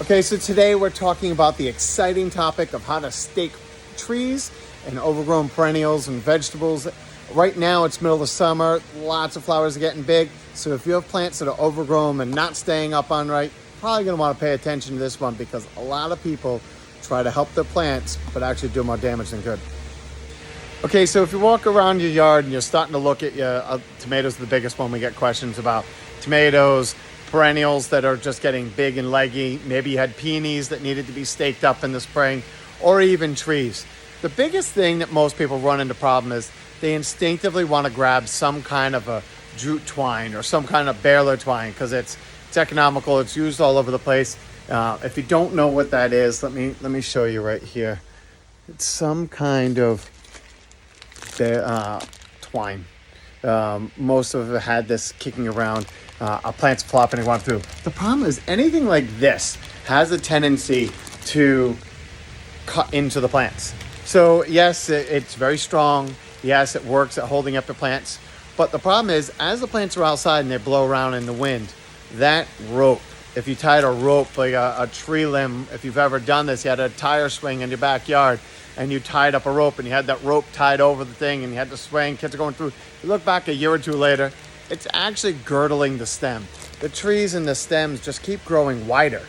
Okay, so today we're talking about the exciting topic of how to stake trees and overgrown perennials and vegetables. Right now it's middle of summer, lots of flowers are getting big. So if you have plants that are overgrown and not staying up on right, probably gonna wanna pay attention to this one because a lot of people try to help their plants, but actually do more damage than good. Okay, so if you walk around your yard and you're starting to look at your tomatoes, the biggest one we get questions about. Tomatoes, perennials that are just getting big and leggy. Maybe you had peonies that needed to be staked up in the spring, or even trees. The biggest thing that most people run into problem is they instinctively want to grab some kind of a jute twine or some kind of baler twine because it's economical. It's used all over the place. If you don't know what that is, let me show you right here. It's some kind of twine. Most of it had this kicking around. Our plants flopping and going through. The problem is anything like this has a tendency to cut into the plants. So yes, it's very strong. Yes, it works at holding up the plants. But the problem is as the plants are outside and they blow around in the wind, that rope, if you tied a rope like a tree limb, if you've ever done this, you had a tire swing in your backyard and you tied up a rope and you had that rope tied over the thing and you had to swing, kids are going through. You look back a year or two later, it's actually girdling the stem. The trees and the stems just keep growing wider.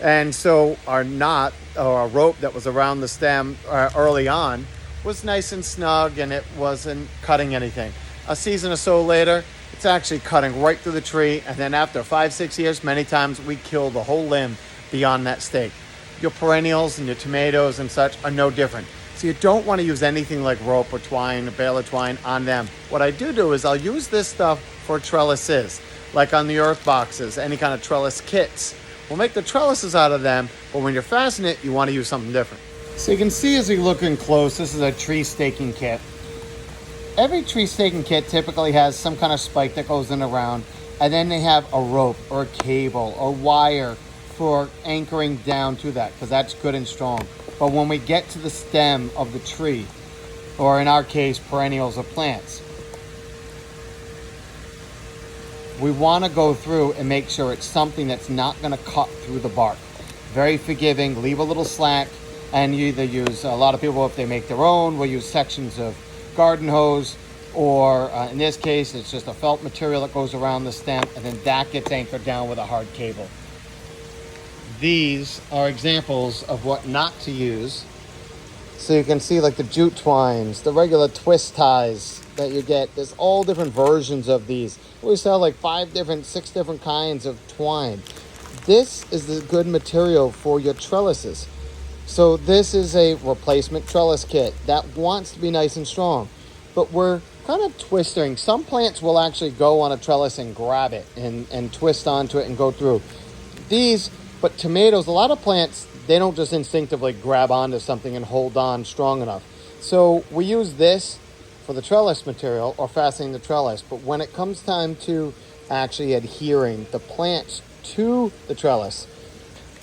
And so our knot or a rope that was around the stem early on was nice and snug and it wasn't cutting anything. A season or so later, it's actually cutting right through the tree. And then after 5-6 years, many times we kill the whole limb beyond that stake. Your perennials and your tomatoes and such are no different. So you don't want to use anything like rope or twine or baler twine on them. What I do is I'll use this stuff for trellises, like on the earth boxes, any kind of trellis kits. We'll make the trellises out of them, but when you're fastening it, you want to use something different. So you can see as we look in close, this is a tree staking kit. Every tree staking kit typically has some kind of spike that goes in around, and then they have a rope or a cable or wire for anchoring down to that, because that's good and strong. But when we get to the stem of the tree, or in our case, perennials or plants, we want to go through and make sure it's something that's not going to cut through the bark. Very forgiving, leave a little slack, and you either use, a lot of people, if they make their own, will use sections of garden hose, or in this case, it's just a felt material that goes around the stem, and then that gets anchored down with a hard cable. These are examples of what not to use. So you can see like the jute twines, the regular twist ties that you get. There's all different versions of these. We sell like 6 different kinds of twine. This is the good material for your trellises. So this is a replacement trellis kit that wants to be nice and strong, but we're kind of twisting. Some plants will actually go on a trellis and grab it and twist onto it and go through. But tomatoes, a lot of plants, they don't just instinctively grab onto something and hold on strong enough. So we use this for the trellis material or fastening the trellis. But when it comes time to actually adhering the plants to the trellis,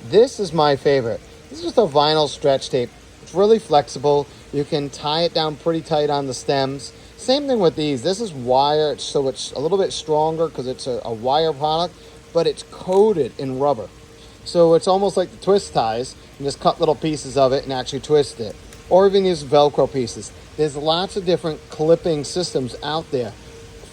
this is my favorite. This is just a vinyl stretch tape. It's really flexible. You can tie it down pretty tight on the stems. Same thing with these. This is wire, so it's a little bit stronger because it's a wire product, but it's coated in rubber. So it's almost like the twist ties. You just cut little pieces of it and actually twist it. Or even use Velcro pieces. There's lots of different clipping systems out there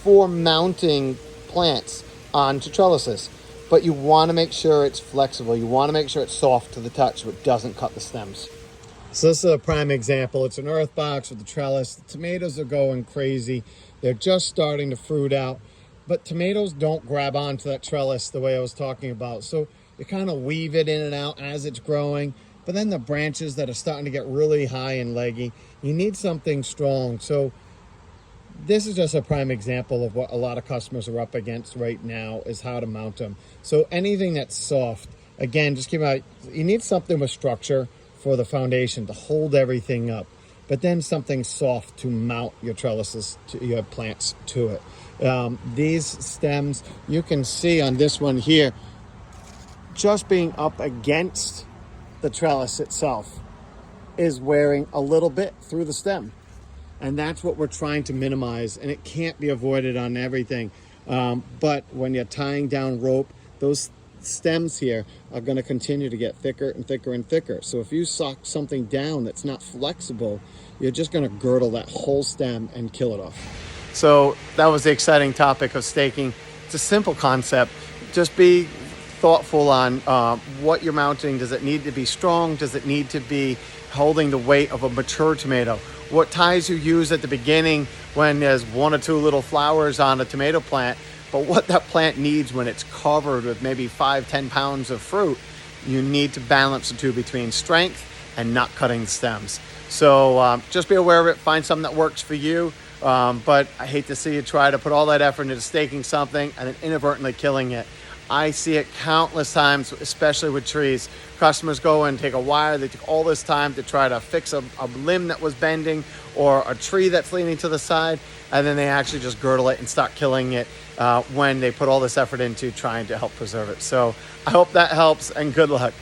for mounting plants onto trellises. But you want to make sure it's flexible. You want to make sure it's soft to the touch so it doesn't cut the stems. So this is a prime example. It's an earth box with the trellis. The tomatoes are going crazy. They're just starting to fruit out. But tomatoes don't grab onto that trellis the way I was talking about. So you kind of weave it in and out as it's growing. But then the branches that are starting to get really high and leggy, you need something strong. So this is just a prime example of what a lot of customers are up against right now is how to mount them. So anything that's soft, again, just keep in mind, you need something with structure for the foundation to hold everything up. But then something soft to mount your trellises, to your plants to it. These stems, you can see on this one here, just being up against the trellis itself is wearing a little bit through the stem. And that's what we're trying to minimize, and it can't be avoided on everything. But when you're tying down rope, those stems here are going to continue to get thicker and thicker and thicker. So if you suck something down that's not flexible, you're just going to girdle that whole stem and kill it off. So that was the exciting topic of staking. It's a simple concept. Just be thoughtful on what you're mounting. Does it need to be strong? Does it need to be holding the weight of a mature tomato? What ties you use at the beginning when there's 1 or 2 little flowers on a tomato plant, but what that plant needs when it's covered with maybe 5-10 pounds of fruit. You need to balance the two between strength and not cutting the stems. So just be aware of it. Find something that works for you. But I hate to see you try to put all that effort into staking something and then inadvertently killing it. I see it countless times, especially with trees. Customers go and take a wire, they take all this time to try to fix a limb that was bending or a tree that's leaning to the side, and then they actually just girdle it and start killing it when they put all this effort into trying to help preserve it. So I hope that helps, and good luck.